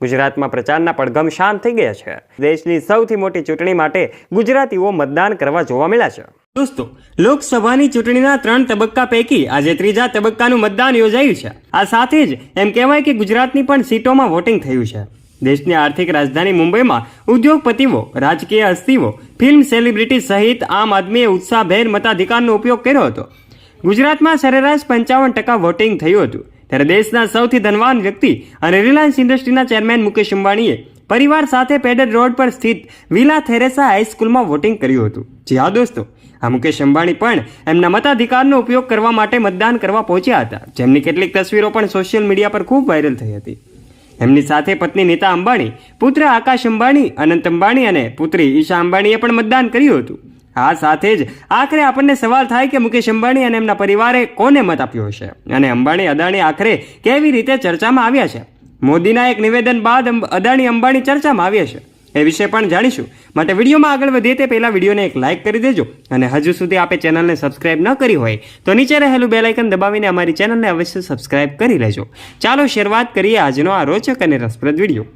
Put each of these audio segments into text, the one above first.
ગુજરાતમાં પ્રચારના પડઘમ શાંત થઈ ગયા છે। દેશની સૌથી મોટી ચૂંટણી માટે ગુજરાતીઓ મતદાન કરવા જોવા મળ્યા છે। દોસ્તો, લોકસભાની ચૂંટણીના 3 તબક્કા પૈકી આજે ત્રીજા તબક્કાનું મતદાન યોજાયું છે। આ સાથે જ એમ કહેવાય કે ગુજરાતની પણ સીટોમાં વોટિંગ થયું છે। દેશની આર્થિક રાજધાની મુંબઈમાં ઉદ્યોગપતિઓ, રાજકીય હસ્તીઓ, ફિલ્મ સેલિબ્રિટી સહિત આમ આદમીએ ઉત્સાહભેર મતાધિકારનો ઉપયોગ કર્યો હતો। ગુજરાતમાં સરેરાશ 55% વોટિંગ થયું હતું, ત્યારે દેશના સૌથી ધનવાન વ્યક્તિ અને રિલાયન્સ ઇન્ડસ્ટ્રીના ચેરમેન મુકેશ અંબાણીએ પરિવાર સાથે પેડર રોડ પર સ્થિત વિલા થેરેસા હાઈસ્કૂલમાં વોટિંગ કર્યું હતું। જી હા દોસ્તો, આ મુકેશ અંબાણી પણ એમના મતાધિકારનો ઉપયોગ કરવા માટે મતદાન કરવા પહોંચ્યા હતા, જેમની કેટલીક તસવીરો પણ સોશિયલ મીડિયા પર ખૂબ વાયરલ થઈ હતી। એમની સાથે પત્ની નીતા અંબાણી, પુત્ર આકાશ અંબાણી, અનંત અંબાણી અને પુત્રી ઈશા અંબાણીએ પણ મતદાન કર્યું હતું। આ સાથે જ આખરે આપણને સવાલ થાય કે મુકેશ અંબાણી અને એમના પરિવારે કોને મત આપ્યો હશે અને અંબાણી અદાણી આખરે કેવી રીતે ચર્ચામાં આવ્યા છે। મોદીના એક નિવેદન બાદ અદાણી અંબાણી ચર્ચામાં આવ્યા છે, એ વિશે પણ જાણીશું। માટે વિડીયોમાં આગળ વધીએ તે પહેલા વિડીયોને એક લાઇક કરી દેજો અને હજુ સુધી આપે ચેનલને સબસ્ક્રાઇબ ન કરી હોય તો નીચે રહેલું બેલ આઇકન દબાવીને અમારી ચેનલને અવશ્ય સબસ્ક્રાઇબ કરી લેજો। ચાલો શરૂઆત કરીએ આજનો આ રોચક અને રસપ્રદ વિડીયો।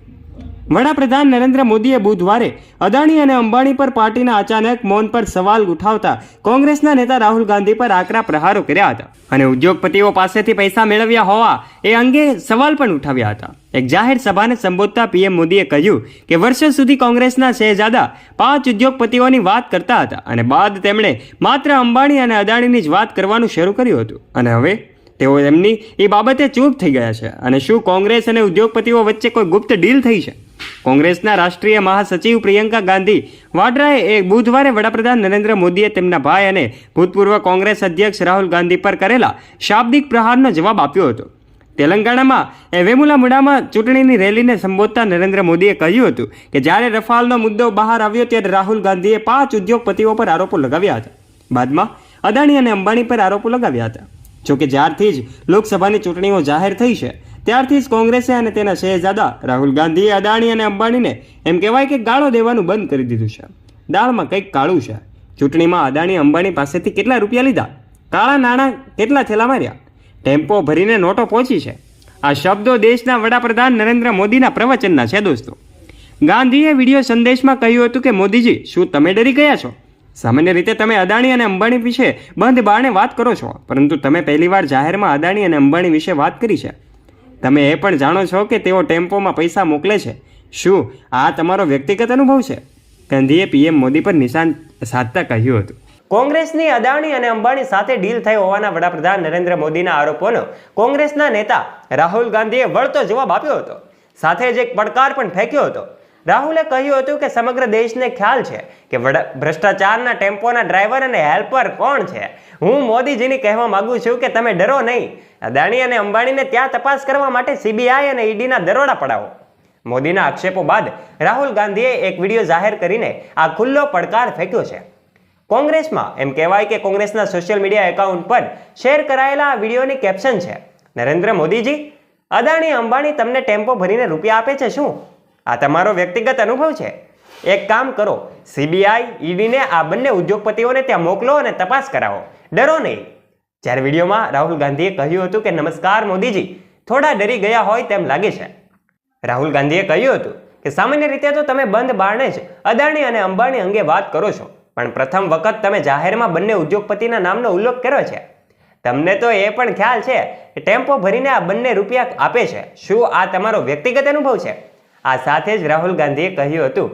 વડાપ્રધાન નરેન્દ્ર મોદીએ બુધવારે અદાણી અને અંબાણી પર પાર્ટીના અચાનક મૌન પર સવાલ ઉઠાવતા કોંગ્રેસના નેતા રાહુલ ગાંધી પર આકરા પ્રહારો કર્યા હતા અને ઉદ્યોગપતિઓ પાસેથી પૈસા મેળવ્યા હોવા એ અંગે સવાલ પણ ઉઠાવ્યા હતા। એક જાહેર સભાને સંબોધતા પીએમ મોદીએ કહ્યું કે વર્ષો સુધી કોંગ્રેસના શહેજાદા 5 ઉદ્યોગપતિઓની વાત કરતા હતા અને બાદ તેમણે માત્ર અંબાણી અને અદાણીની જ વાત કરવાનું શરૂ કર્યું હતું અને હવે તેઓ એમની એ બાબતે ચૂપ થઈ ગયા છે। અને શું કોંગ્રેસ અને ઉદ્યોગપતિઓ વચ્ચે કોઈ ગુપ્ત ડીલ થઈ છે? કોંગ્રેસના રાષ્ટ્રીય મહાસચિવ પ્રિયંકા ગાંધી વાડ્રાએ બુધવારે વડાપ્રધાન નરેન્દ્ર મોદીએ તેમના ભાઈ અને ભૂતપૂર્વ કોંગ્રેસ અધ્યક્ષ રાહુલ ગાંધી પર કરેલા શાબ્દિક પ્રહારનો જવાબ આપ્યો હતો। તેલંગાણામાં વેમુલામુડામાં ચૂંટણીની રેલીને સંબોધતા નરેન્દ્ર મોદીએ કહ્યું હતું કે જ્યારે રફાલનો મુદ્દો બહાર આવ્યો ત્યારે રાહુલ ગાંધીએ 5 ઉદ્યોગપતિઓ પર આરોપો લગાવ્યા હતા, બાદમાં અદાણી અને અંબાણી પર આરોપો લગાવ્યા હતા। જોકે જ્યારથી જ લોકસભાની ચૂંટણીઓ જાહેર થઈ છે ત્યારથી જ કોંગ્રેસે અને તેના શહેજાદા રાહુલ ગાંધીએ અદાણી અને અંબાણીને એમ કહેવાય કે ગાળો દેવાનું બંધ કરી દીધું છે। દાળમાં કંઈક કાળું છે। ચૂંટણીમાં અદાણી અંબાણી પાસેથી કેટલા રૂપિયા લીધા, કાળા નાણાં કેટલા થેલા માર્યા, ટેમ્પો ભરીને નોટો પહોંચી છે, આ શબ્દો દેશના વડાપ્રધાન નરેન્દ્ર મોદીના પ્રવચનના છે દોસ્તો। ગાંધીએ વિડીયો સંદેશમાં કહ્યું હતું કે મોદીજી, શું તમે ડરી ગયા છો? સામાન્ય રીતે તમે અદાણી અને અંબાણી વિશે બંધ બારણે વાત કરો છો, પરંતુ તમે પહેલીવાર જાહેરમાં અદાણી અને અંબાણી વિશે વાત કરી છે। તમે એ પણ જાણો છો કે તેઓ ટેમ્પોમાં પૈસા મોકલે છે। શું આ તમારો વ્યક્તિગત અનુભવ છે? ગાંધીએ પીએમ મોદી પર નિશાન સાધતા કહ્યું હતું। કોંગ્રેસની અદાણી અને અંબાણી સાથે ડીલ થઈ હોવાના વડાપ્રધાન નરેન્દ્ર મોદીના આરોપોનો કોંગ્રેસના નેતા રાહુલ ગાંધીએ વળતો જવાબ આપ્યો હતો, સાથે જ એક પડકાર પણ ફેંક્યો હતો। રાહુલે કહ્યું હતું કે સમગ્ર દેશને ખ્યાલ છે કે ભ્રષ્ટાચારના ટેમ્પોના ડ્રાઈવર અને હેલ્પર કોણ છે। હું મોદીજીને કહેવા માંગુ છું કે તમે ડરો નહીં, અદાણી અને અંબાણીને ત્યાં તપાસ કરવા માટે સીબીઆઈ અને ઈડીના દરોડા પડાવો। મોદીના આક્ષેપો બાદ રાહુલ ગાંધીએ એક વિડીયો જાહેર કરીને આ ખુલ્લો પડકાર ફેંક્યો છે। કોંગ્રેસમાં એમ કહેવાય કે કોંગ્રેસના સોશિયલ મીડિયા એકાઉન્ટ પર શેર કરાયેલા આ વિડીયોની કેપ્શન છે, નરેન્દ્ર મોદીજી, અદાણી અંબાણી તમને ટેમ્પો ભરીને રૂપિયા આપે છે શું? આ તમારો વ્યક્તિગત અનુભવ છે? એક કામ કરો, સીબીઆઈ, ઈડીને આ બંને ઉદ્યોગપતિઓને ત્યાં મોકલો અને તપાસ કરાવો, ડરો નહીં। જ્યારે વિડીયોમાં રાહુલ ગાંધીએ કહ્યું હતું કે નમસ્કાર મોદીજી, થોડા ડરી ગયા હોય તેમ લાગે છે। રાહુલ ગાંધીએ કહ્યું હતું કે સામાન્ય રીતે તો તમે બંધ બારણે જ અદાણી અને અંબાણી અંગે વાત કરો છો, પણ પ્રથમ વખત તમે જાહેરમાં બંને ઉદ્યોગપતિના નામનો ઉલ્લેખ કર્યો છે। તમને તો એ પણ ખ્યાલ છે કે ટેમ્પો ભરીને આ બંને રૂપિયા આપે છે। શું આ તમારો વ્યક્તિગત અનુભવ છે? આ સાથે જ રાહુલ ગાંધીએ કહ્યું હતું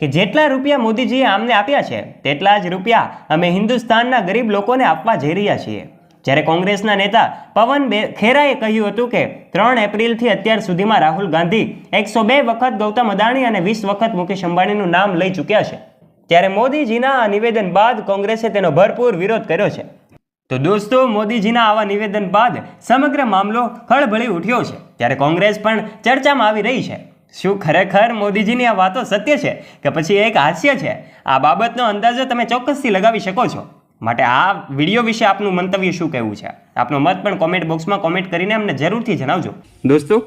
કે જેટલા રૂપિયા મોદીજીએ આમને આપ્યા છે તેટલા જ રૂપિયા અમે હિન્દુસ્તાનના ગરીબ લોકોને આપવા જઈ રહ્યા છીએ। જ્યારે કોંગ્રેસના નેતા પવન ખેરાએ કહ્યું હતું કે 3 એપ્રિલથી અત્યાર સુધીમાં રાહુલ ગાંધી 102 વખત ગૌતમ અદાણી અને 20 વખત મુકેશ અંબાણીનું નામ લઈ ચૂક્યા છે। ત્યારે મોદીજીના આ નિવેદન બાદ કોંગ્રેસે તેનો ભરપૂર વિરોધ કર્યો છે। તો દોસ્તો, મોદીજીના આવા નિવેદન બાદ સમગ્ર મામલો ખળભળી ઉઠ્યો છે, ત્યારે કોંગ્રેસ પણ ચર્ચામાં આવી રહી છે। શું ખરેખર મોદીજીની આ વાતો સત્ય છે કે પછી એક હાસ્ય છે? આ બાબતનો અંદાજો તમે ચોક્કસથી લગાવી શકો છો। માટે આ વિડીયો વિશે આપનું મંતવ્ય શું કહેવું છે? આપનો મત પણ કોમેન્ટ બોક્સમાં કોમેન્ટ કરીને અમને જરૂરથી જણાવજો। દોસ્તો,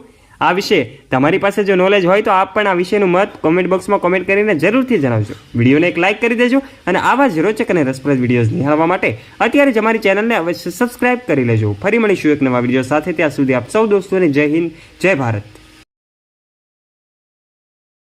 આ વિશે તમારી પાસે જો નોલેજ હોય તો આપ પણ આ વિશેનું મત કોમેન્ટ બોક્સમાં કોમેન્ટ કરીને જરૂરથી જણાવજો। વિડીયોને એક લાઇક કરી દેજો અને આવા જ રોચક અને રસપ્રદ વિડીયોઝ નિહાળવા માટે અત્યારે જ અમારી ચેનલને અવશ્ય સબસ્ક્રાઇબ કરી લેજો। ફરી મળીશું એક નવા વિડીયો સાથે, ત્યાં સુધી આપ સૌ દોસ્તોને જય હિન્દ, જય ભારત।